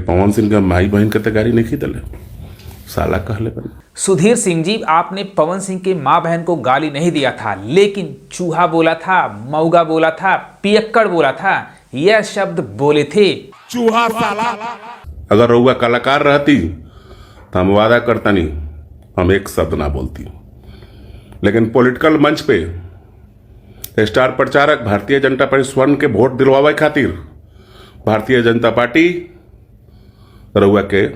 पवन सिंह का माई बहन के गाड़ी नहीं खींचले, साला कहले बने। सुधीर सिंह जी, आपने पवन सिंह के माँ बहन को गाली नहीं दिया था, लेकिन चूहा बोला था, मऊगा बोला था, पियक्कड़ बोला था, यह शब्द बोले थे। चूहा साला। अगर रउआ कलाकार रहती तो हम वादा करता नहीं, हम एक शब्द ना बोलती, लेकिन पॉलिटिकल मंच पे स्टार प्रचारक भारतीय जनता पार्टी स्वर्ण के वोट दिलवावे खातिर भारतीय जनता पार्टी रउआ के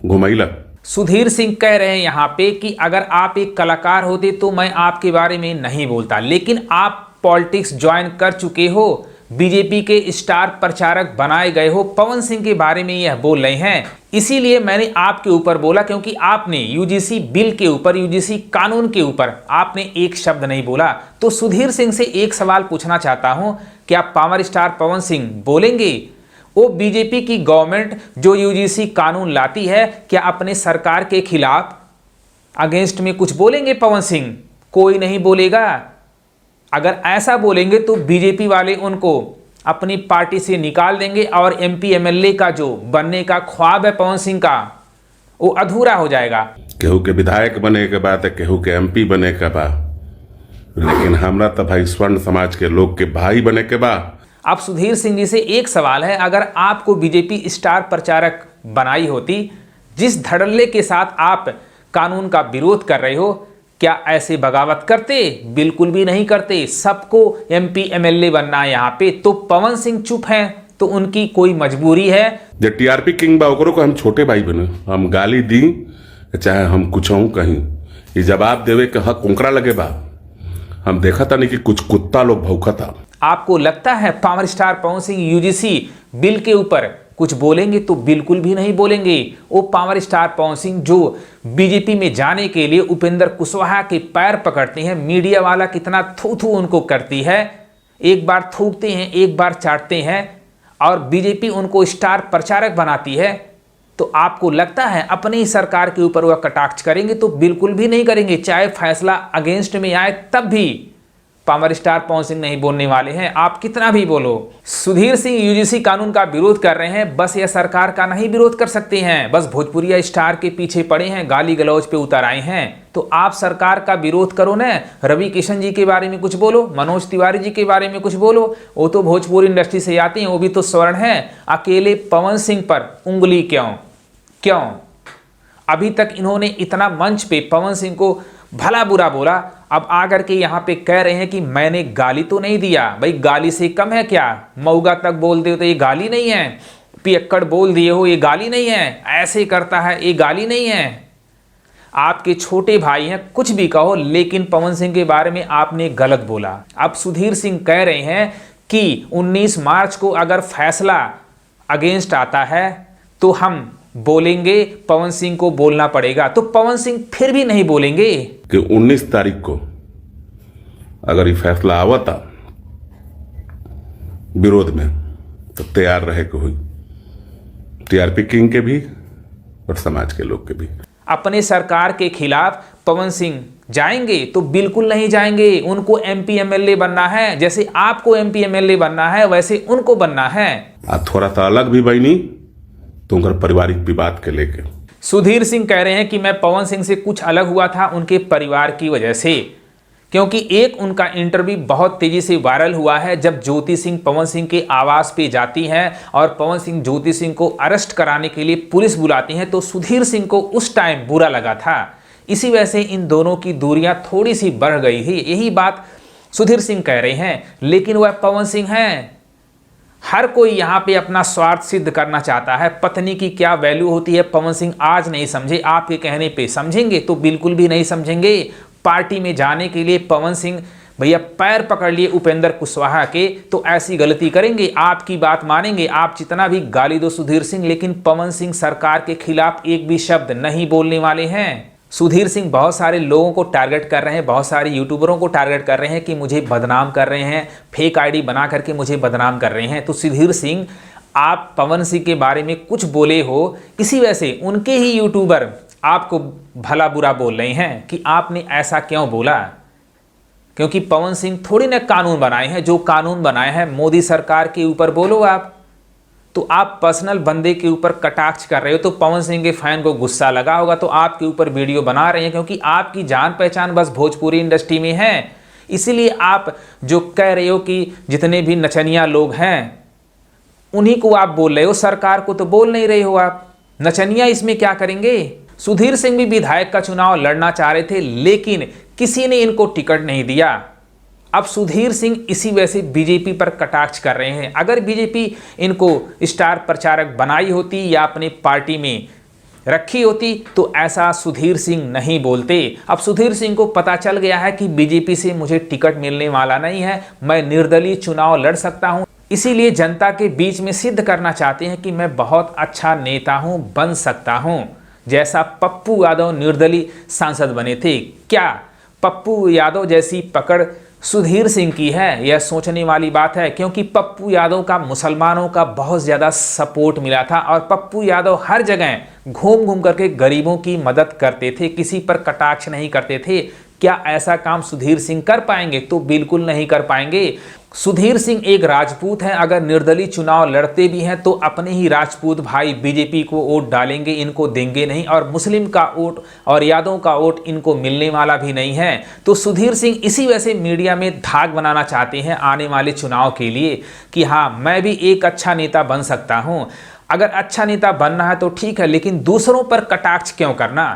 घुमैला। सुधीर सिंह कह रहे हैं यहाँ पे कि अगर आप एक कलाकार होते तो मैं आपके बारे में नहीं बोलता, लेकिन आप पॉलिटिक्स ज्वाइन कर चुके हो, बीजेपी के स्टार प्रचारक बनाए गए हो, पवन सिंह के बारे में यह बोल रहे हैं, इसीलिए मैंने आपके ऊपर बोला, क्योंकि आपने यूजीसी बिल के ऊपर, यूजीसी कानून के ऊपर आपने एक शब्द नहीं बोला। तो सुधीर सिंह से एक सवाल पूछना चाहता हूं, क्या पावर स्टार पवन सिंह बोलेंगे? वो बीजेपी की गवर्नमेंट जो यूजीसी कानून लाती है, क्या अपने सरकार के खिलाफ अगेंस्ट में कुछ बोलेंगे पवन सिंह? कोई नहीं बोलेगा। अगर ऐसा बोलेंगे तो बीजेपी वाले उनको अपनी पार्टी से निकाल देंगे और एमपी एमएलए का जो बनने का ख्वाब है पवन सिंह का, वो अधूरा हो जाएगा। केहू के विधायक बने के बाद, केहू के एमपी बने के बाद, लेकिन हमरा तो भाई स्वर्ण समाज के लोग के भाई बने के बाद। अब सुधीर सिंह जी से एक सवाल है, अगर आपको बीजेपी स्टार प्रचारक बनाई होती, जिस धड़ल्ले के साथ आप कानून का विरोध कर रहे हो, क्या ऐसे बगावत करते? बिल्कुल भी नहीं करते। सबको एमपी एमएलए बनना है यहाँ पे, तो पवन सिंह चुप हैं तो उनकी कोई मजबूरी है। जो टीआरपी किंग बा ओकरो को हम छोटे भाई बने, हम गाली दी चाहे हम कुछ हूं कहीं, ये जवाब देवे के हक उनकरा लगे बा। हम देखा था नहीं कि कुछ कुत्ता लोग भौंका था। आपको लगता है power star Pawan Singh UGC bill के ऊपर कुछ बोलेंगे? तो बिल्कुल भी नहीं बोलेंगे। वो पावर स्टार पवन सिंह जो बीजेपी में जाने के लिए उपेंद्र कुशवाहा के पैर पकड़ते हैं, मीडिया वाला कितना थू थू उनको करती है, एक बार थूकते हैं, एक बार चाटते हैं, और बीजेपी उनको स्टार प्रचारक बनाती है, तो आपको लगता है अपनी ही सरकार के ऊपर वह कटाक्ष करेंगे? तो बिल्कुल भी नहीं करेंगे। चाहे फैसला अगेंस्ट में आए तब भी पावर स्टार पवन सिंह नहीं बोलने वाले हैं, आप कितना भी बोलो। सुधीर सिंह यूजीसी कानून का विरोध कर रहे हैं, बस यह सरकार का नहीं विरोध कर सकते हैं, बस भोजपुरिया स्टार के पीछे पड़े हैं, गाली गलौज पे उतर आए हैं। तो आप सरकार का विरोध करो ना, रवि किशन जी के बारे में कुछ बोलो, मनोज तिवारी जी के बारे में कुछ बोलो, वो तो भोजपुरी इंडस्ट्री से आते हैं, वो भी तो स्वर्ण है। अकेले पवन सिंह पर उंगली क्यों? अभी तक इन्होंने इतना मंच पे पवन सिंह को भला बुरा बोला, अब आकर के यहाँ पे कह रहे हैं कि मैंने गाली तो नहीं दिया। भाई गाली से कम है क्या? मऊगा तक बोल दे तो ये गाली नहीं है, पियक्कड़ बोल दिए हो ये गाली नहीं है, ऐसे करता है ये गाली नहीं है। आपके छोटे भाई हैं, कुछ भी कहो, लेकिन पवन सिंह के बारे में आपने गलत बोला। अब सुधीर सिंह कह रहे हैं कि 19 मार्च को अगर फैसला अगेंस्ट आता है तो हम बोलेंगे, पवन सिंह को बोलना पड़ेगा। तो पवन सिंह फिर भी नहीं बोलेंगे कि 19 तारीख को अगर ये फैसला आवता विरोध में, तो तैयार रहे को हुई टीआरपी किंग के भी और समाज के लोग के भी। अपने सरकार के खिलाफ पवन सिंह जाएंगे? तो बिल्कुल नहीं जाएंगे। उनको एमपी एमएलए बनना है, जैसे आपको एमपी एमएलए बनना है वैसे उनको बनना है। थोड़ा सा अलग भी बनी तो उनका पारिवारिक विवाद के लेके सुधीर सिंह कह रहे हैं कि मैं पवन सिंह से कुछ अलग हुआ था उनके परिवार की वजह से, क्योंकि एक उनका इंटरव्यू बहुत तेजी से वायरल हुआ है, जब ज्योति सिंह पवन सिंह के आवास पे जाती हैं और पवन सिंह ज्योति सिंह को अरेस्ट कराने के लिए पुलिस बुलाती हैं, तो सुधीर सिंह को उस टाइम बुरा लगा था। इसी वजह से इन दोनों की दूरियां थोड़ी सी बढ़ गई थी, यही बात सुधीर सिंह कह रहे हैं। लेकिन वह पवन सिंह हैं। हर कोई यहाँ पे अपना स्वार्थ सिद्ध करना चाहता है। पत्नी की क्या वैल्यू होती है पवन सिंह आज नहीं समझे, आपके कहने पे समझेंगे? तो बिल्कुल भी नहीं समझेंगे। पार्टी में जाने के लिए पवन सिंह भैया पैर पकड़ लिए उपेंद्र कुशवाहा के, तो ऐसी गलती करेंगे? आपकी बात मानेंगे? आप जितना भी गाली दो सुधीर सिंह, लेकिन पवन सिंह सरकार के खिलाफ एक भी शब्द नहीं बोलने वाले हैं। सुधीर सिंह बहुत सारे लोगों को टारगेट कर रहे हैं, बहुत सारे यूट्यूबरों को टारगेट कर रहे हैं कि मुझे बदनाम कर रहे हैं, फेक आईडी बना करके मुझे बदनाम कर रहे हैं। तो सुधीर सिंह, आप पवन सिंह के बारे में कुछ बोले हो, इसी वजह से उनके ही यूट्यूबर आपको भला बुरा बोल रहे हैं कि आपने ऐसा क्यों बोला। क्योंकि पवन सिंह थोड़ी ना कानून बनाए हैं, जो कानून बनाए हैं मोदी सरकार के ऊपर बोलो आप। तो आप पर्सनल बंदे के ऊपर कटाक्ष कर रहे हो, तो पवन सिंह के फैन को गुस्सा लगा होगा, तो आपके ऊपर वीडियो बना रहे हैं, क्योंकि आपकी जान पहचान बस भोजपुरी इंडस्ट्री में है। इसीलिए आप जो कह रहे हो कि जितने भी नचनिया लोग हैं उन्हीं को आप बोल रहे हो, सरकार को तो बोल नहीं रहे हो आप। नचनिया इसमें क्या करेंगे? सुधीर सिंह भी विधायक का चुनाव लड़ना चाह रहे थे, लेकिन किसी ने इनको टिकट नहीं दिया। अब सुधीर सिंह इसी वजह से बीजेपी पर कटाक्ष कर रहे हैं। अगर बीजेपी इनको स्टार प्रचारक बनाई होती या अपनी पार्टी में रखी होती तो ऐसा सुधीर सिंह नहीं बोलते। अब सुधीर सिंह को पता चल गया है कि बीजेपी से मुझे टिकट मिलने वाला नहीं है, मैं निर्दलीय चुनाव लड़ सकता हूं, इसीलिए जनता के बीच में सिद्ध करना चाहते हैं कि मैं बहुत अच्छा नेता हूं, बन सकता हूं। जैसा पप्पू यादव निर्दलीय सांसद बने थे, क्या पप्पू यादव जैसी पकड़ सुधीर सिंह की है? यह सोचने वाली बात है, क्योंकि पप्पू यादव का मुसलमानों का बहुत ज़्यादा सपोर्ट मिला था और पप्पू यादव हर जगह घूम घूम करके गरीबों की मदद करते थे, किसी पर कटाक्ष नहीं करते थे। क्या ऐसा काम सुधीर सिंह कर पाएंगे? तो बिल्कुल नहीं कर पाएंगे। सुधीर सिंह एक राजपूत हैं, अगर निर्दलीय चुनाव लड़ते भी हैं तो अपने ही राजपूत भाई बीजेपी को वोट डालेंगे, इनको देंगे नहीं, और मुस्लिम का वोट और यादव का वोट इनको मिलने वाला भी नहीं है। तो सुधीर सिंह इसी वजह से मीडिया में धाक बनाना चाहते हैं आने वाले चुनाव के लिए कि हाँ, मैं भी एक अच्छा नेता बन सकता हूँ। अगर अच्छा नेता बनना है तो ठीक है, लेकिन दूसरों पर कटाक्ष क्यों करना?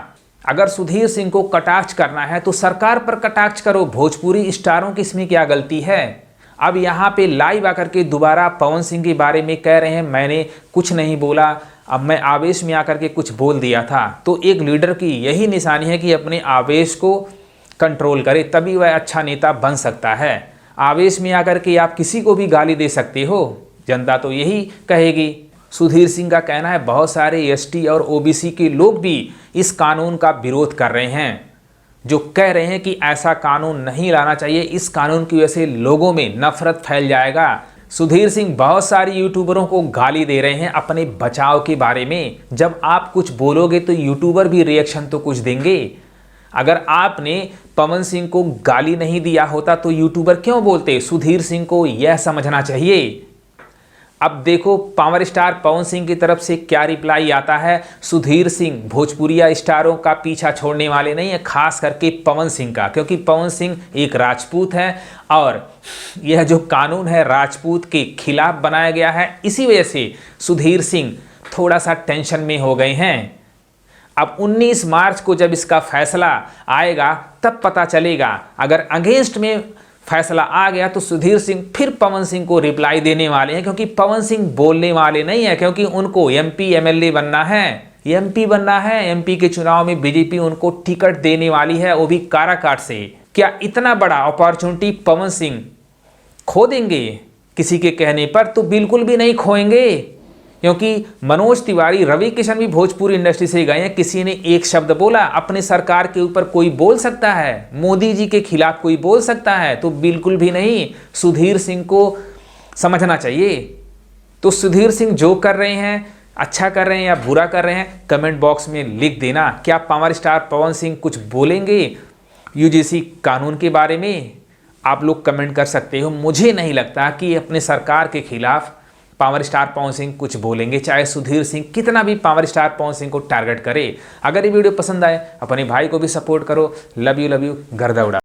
अगर सुधीर सिंह को कटाक्ष करना है तो सरकार पर कटाक्ष करो, भोजपुरी स्टारों की इसमें क्या गलती है? अब यहाँ पे लाइव आकर के दोबारा पवन सिंह के बारे में कह रहे हैं मैंने कुछ नहीं बोला, अब मैं आवेश में आकर के कुछ बोल दिया था। तो एक लीडर की यही निशानी है कि अपने आवेश को कंट्रोल करे, तभी वह अच्छा नेता बन सकता है। आवेश में आकर के आप किसी को भी गाली दे सकते हो, जनता तो यही कहेगी। सुधीर सिंह का कहना है बहुत सारे एसटी और ओबीसी के लोग भी इस कानून का विरोध कर रहे हैं, जो कह रहे हैं कि ऐसा कानून नहीं लाना चाहिए, इस कानून की वजह से लोगों में नफरत फैल जाएगा। सुधीर सिंह बहुत सारे यूट्यूबरों को गाली दे रहे हैं अपने बचाव के बारे में। जब आप कुछ बोलोगे तो यूट्यूबर भी रिएक्शन तो कुछ देंगे। अगर आपने पवन सिंह को गाली नहीं दिया होता तो यूट्यूबर क्यों बोलते? सुधीर सिंह को यह समझना चाहिए। अब देखो पावर स्टार पवन सिंह की तरफ से क्या रिप्लाई आता है। सुधीर सिंह भोजपुरिया स्टारों का पीछा छोड़ने वाले नहीं है, खास करके पवन सिंह का, क्योंकि पवन सिंह एक राजपूत है और यह जो कानून है राजपूत के खिलाफ बनाया गया है। इसी वजह से सुधीर सिंह थोड़ा सा टेंशन में हो गए हैं। अब 19 मार्च को जब इसका फैसला आएगा तब पता चलेगा। अगर अगेंस्ट में फैसला आ गया तो सुधीर सिंह फिर पवन सिंह को रिप्लाई देने वाले हैं, क्योंकि पवन सिंह बोलने वाले नहीं है, क्योंकि उनको एमपी एमएलए बनना है, एमपी बनना है। एमपी के चुनाव में बीजेपी उनको टिकट देने वाली है, वो भी काराकाट से। क्या इतना बड़ा अपॉर्चुनिटी पवन सिंह खो देंगे किसी के कहने पर? तो बिल्कुल भी नहीं खोएंगे, क्योंकि मनोज तिवारी, रवि किशन भी भोजपुरी इंडस्ट्री से गए हैं। किसी ने एक शब्द बोला, अपने सरकार के ऊपर कोई बोल सकता है, मोदी जी के खिलाफ कोई बोल सकता है? तो बिल्कुल भी नहीं। सुधीर सिंह को समझना चाहिए। तो सुधीर सिंह जो कर रहे हैं, अच्छा कर रहे हैं या बुरा कर रहे हैं, कमेंट बॉक्स में लिख देना। क्या पावर स्टार पवन सिंह कुछ बोलेंगे यूजीसी कानून के बारे में? आप लोग कमेंट कर सकते हो। मुझे नहीं लगता कि अपने सरकार के खिलाफ पावर स्टार पवन सिंह कुछ बोलेंगे, चाहे सुधीर सिंह कितना भी पावर स्टार पवन सिंह को टारगेट करे। अगर ये वीडियो पसंद आए अपने भाई को भी सपोर्ट करो। लव यू गर्दा उड़ा।